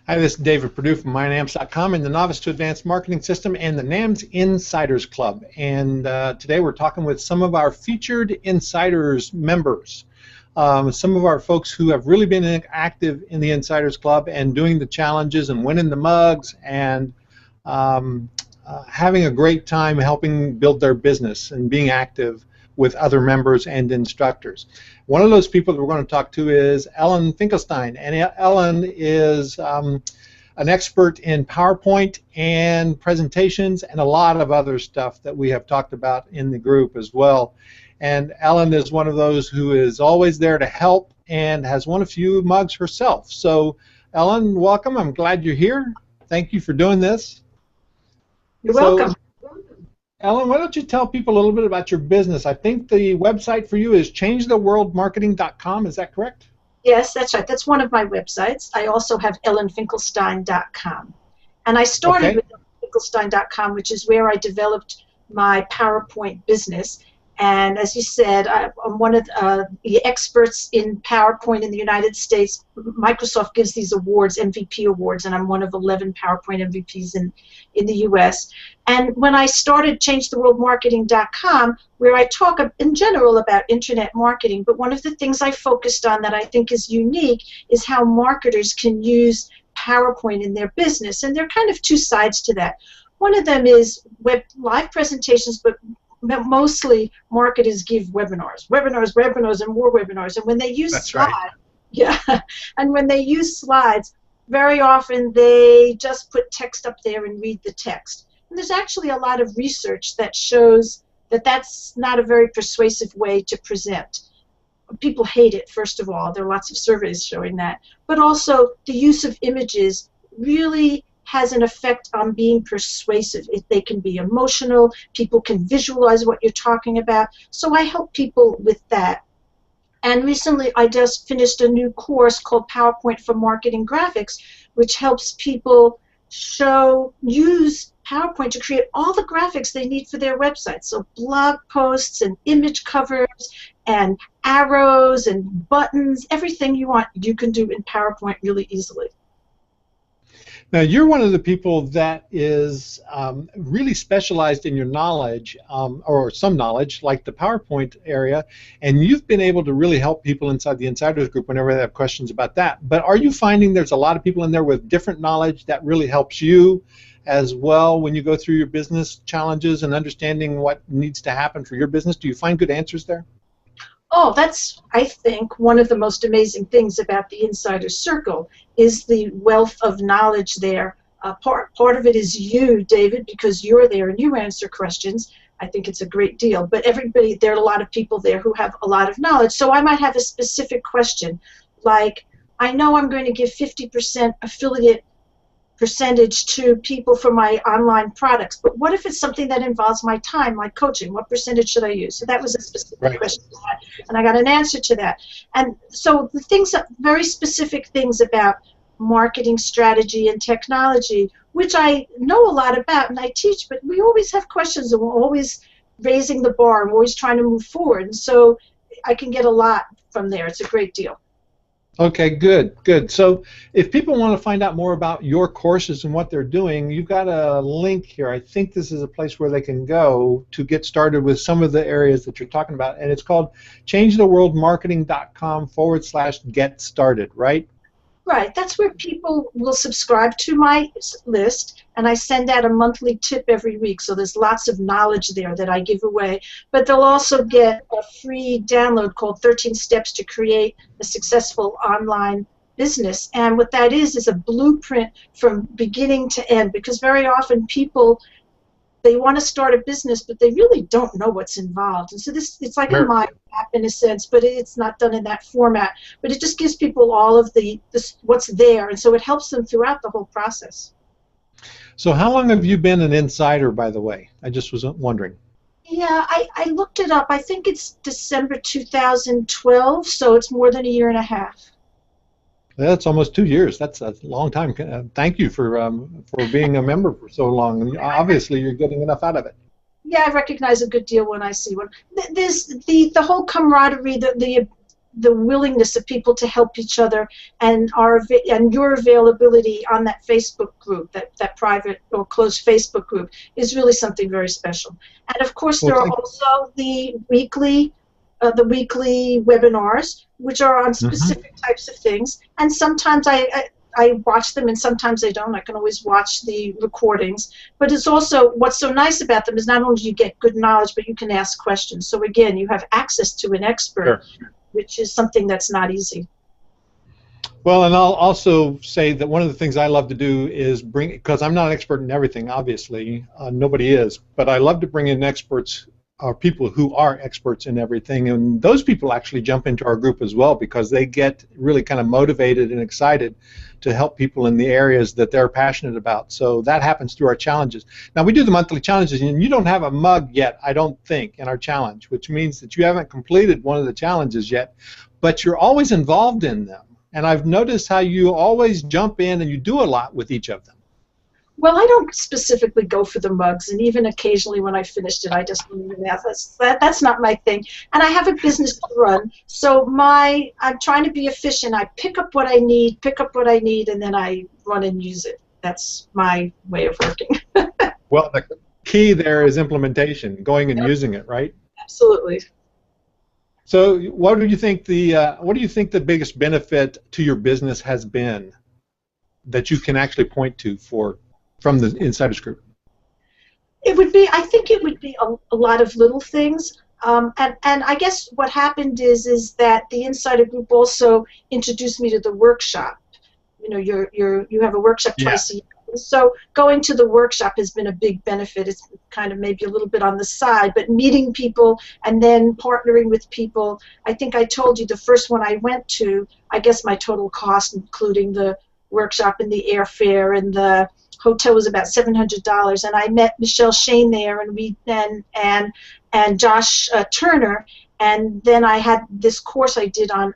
Hi, this is David Perdue from MyNAMS.com and the Novice to Advanced Marketing System and the NAMS Insiders Club. And today we're talking with some of our featured Insiders members. Some of our folks who have really been active in the Insiders Club and doing the challenges and winning the mugs and having a great time helping build their business and being active with other members and instructors. One of those people that we're going to talk to is Ellen Finkelstein, and Ellen is an expert in PowerPoint and presentations and a lot of other stuff that we have talked about in the group as well. And Ellen is one of those who is always there to help and has won a few mugs herself. So Ellen, welcome. I'm glad you're here. Thank you for doing this. You're welcome. Ellen, why don't you tell people a little bit about your business? I think the website for you is changetheworldmarketing.com. Is that correct? Yes, that's right. That's one of my websites. I also have ellenfinkelstein.com. And I started with ellenfinkelstein.com, which is where I developed my PowerPoint business. And as you said, I'm one of the experts in PowerPoint in the United States. Microsoft gives these awards, MVP awards, and I'm one of 11 PowerPoint MVPs in the US. And when I started ChangeTheWorldMarketing.com, where I talk in general about internet marketing, but one of the things I focused on that I think is unique is how marketers can use PowerPoint in their business. And there are kind of two sides to that. One of them is live presentations, but mostly marketers give webinars, and more webinars. And when they use and when they use slides, very often they just put text up there and read the text. And there's actually a lot of research that shows that that's not a very persuasive way to present. People hate it, first of all. There are lots of surveys showing that. But also the use of images really has an effect on being persuasive. They can be emotional, people can visualize what you're talking about, so I help people with that. And recently I just finished a new course called PowerPoint for Marketing Graphics, which helps people use PowerPoint to create all the graphics they need for their website. So blog posts and image covers and arrows and buttons, everything you want you can do in PowerPoint really easily. Now, you're one of the people that is really specialized in your knowledge, or some knowledge, like the PowerPoint area, and you've been able to really help people inside the Insiders Group whenever they have questions about that. But are you finding there's a lot of people in there with different knowledge that really helps you as well when you go through your business challenges and understanding what needs to happen for your business? Do you find good answers there? Oh, that's, I think, one of the most amazing things about the Insider Circle is the wealth of knowledge there. Part of it is you, David, because you're there and you answer questions. I think it's a great deal. But there are a lot of people there who have a lot of knowledge. So I might have a specific question, like, I know I'm going to give 50% affiliate percentage to people for my online products, but what if it's something that involves my time, like coaching? What percentage should I use? So that was a specific question, and I got an answer to that. And so the things, very specific things about marketing strategy and technology, which I know a lot about and I teach, but we always have questions and we're always raising the bar and we're always trying to move forward. And so I can get a lot from there. It's a great deal. Okay, good, good. So if people want to find out more about your courses and what they're doing, you've got a link here. I think this is a place where they can go to get started with some of the areas that you're talking about, and it's called changetheworldmarketing.com/get started, right? Right, that's where people will subscribe to my list, and I send out a monthly tip every week, so there's lots of knowledge there that I give away. But they'll also get a free download called 13 Steps to Create a Successful Online Business. And what that is a blueprint from beginning to end, because very often people, they want to start a business, but they really don't know what's involved. And so it's like a mind map in a sense, but it's not done in that format. But it just gives people all of what's there, and so it helps them throughout the whole process. So how long have you been an insider, by the way? I just was wondering. Yeah, I looked it up. I think it's December 2012, so it's more than a year and a half. That's almost 2 years. That's a long time. Thank you for being a member for so long. Obviously, you're getting enough out of it. Yeah, I recognize a good deal when I see one. There's the whole camaraderie, the the willingness of people to help each other, and your availability on that Facebook group, that private or closed Facebook group, is really something very special. And of course, there are also the weekly webinars, which are on specific types of things. And sometimes I watch them, and sometimes I don't. I can always watch the recordings. But it's also, what's so nice about them is not only do you get good knowledge, but you can ask questions. So again, you have access to an expert, which is something that's not easy. Well, and I'll also say that one of the things I love to do is bring, because I'm not an expert in everything, obviously, nobody is, but I love to bring in experts or people who are experts in everything, and those people actually jump into our group as well, because they get really kind of motivated and excited to help people in the areas that they're passionate about. So that happens through our challenges. Now, we do the monthly challenges, and you don't have a mug yet, I don't think, in our challenge, which means that you haven't completed one of the challenges yet, but you're always involved in them. And I've noticed how you always jump in and you do a lot with each of them. Well, I don't specifically go for the mugs, and even occasionally when I finished it, I just that's not my thing. And I have a business to run, so I'm trying to be efficient. I pick up what I need, and then I run and use it. That's my way of working. Well, the key there is implementation, going and using it, right? Absolutely. So, what do you think the biggest benefit to your business has been that you can actually point to from the Insiders Group? I think it would be a lot of little things, and I guess what happened is that the Insider Group also introduced me to the workshop. You know, you have a workshop twice a year. So going to the workshop has been a big benefit. It's kind of maybe a little bit on the side, but meeting people and then partnering with people. I think I told you the first one I went to, I guess my total cost, including the workshop and the airfare and the hotel, was about $700. And I met Michelle Shane there, and Josh Turner, and then I had this course I did on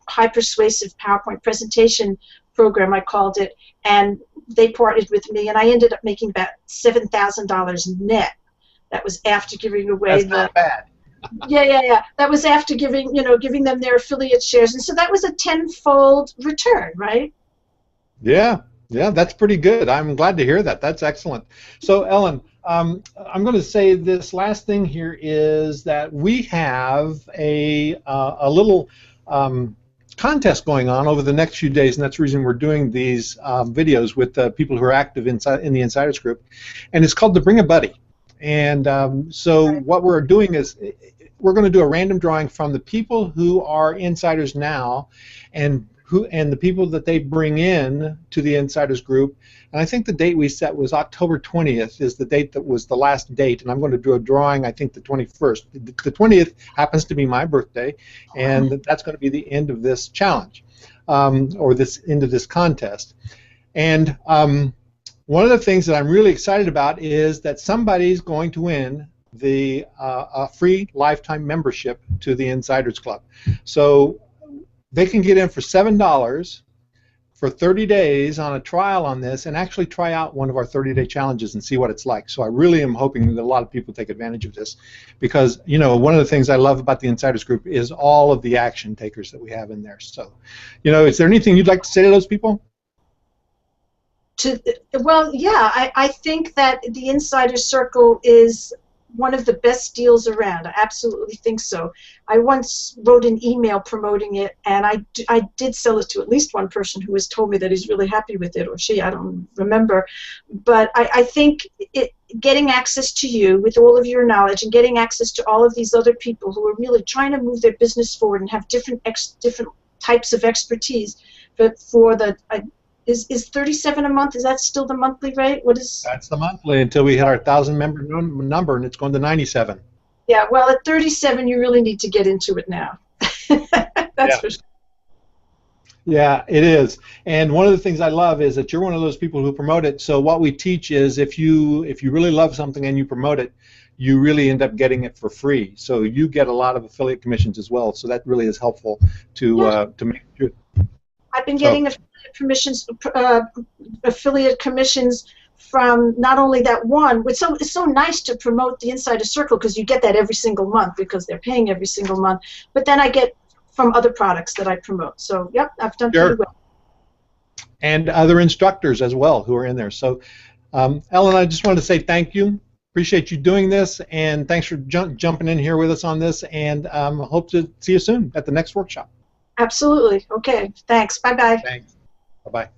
high persuasive PowerPoint presentation program, I called it, and they partnered with me, and I ended up making about $7,000 net. That was after giving away not bad. Yeah. That was after giving them their affiliate shares, and so that was a tenfold return, right? Yeah, that's pretty good. I'm glad to hear that. That's excellent. So, Ellen, I'm going to say this last thing here is that we have a little contest going on over the next few days, and that's the reason we're doing these videos with people who are active in the Insiders Group, and it's called the Bring a Buddy. And so what we're doing is we're going to do a random drawing from the people who are insiders now, and the people that they bring in to the Insiders Group. And I think the date we set was October 20th is the date that was the last date, and I'm going to do a drawing, I think, the 21st. The 20th happens to be my birthday, and that's going to be the end of this challenge, or this end of this contest. And one of the things that I'm really excited about is that somebody's going to win a free lifetime membership to the Insiders Club. So they can get in for $7 for 30 days on a trial on this, and actually try out one of our 30-day challenges and see what it's like. So I really am hoping that a lot of people take advantage of this, because one of the things I love about the Insiders Group is all of the action takers that we have in there. So, is there anything you'd like to say to those people? Well, yeah, I think that the Insider Circle is one of the best deals around. I absolutely think so. I once wrote an email promoting it, and I did sell it to at least one person who has told me that he's really happy with it, or she, I don't remember. But I think getting access to you with all of your knowledge, and getting access to all of these other people who are really trying to move their business forward and have different types of expertise, but is $37 a month? Is that still the monthly rate? What is? That's the monthly until we hit our 1,000-member number, and it's going to 97. Yeah, well, at 37, you really need to get into it now. That's for sure. Yeah, it is. And one of the things I love is that you're one of those people who promote it. So what we teach is if you really love something and you promote it, you really end up getting it for free. So you get a lot of affiliate commissions as well. So that really is helpful to make sure. I've been getting affiliate commissions from not only that one, but it's so nice to promote the Insider Circle, because you get that every single month because they're paying every single month. But then I get from other products that I promote. So, yep, I've done pretty well. And other instructors as well who are in there. So, Ellen, I just wanted to say thank you. Appreciate you doing this, and thanks for jumping in here with us on this, and hope to see you soon at the next workshop. Absolutely. Okay. Thanks. Bye-bye. Thanks. Bye-bye.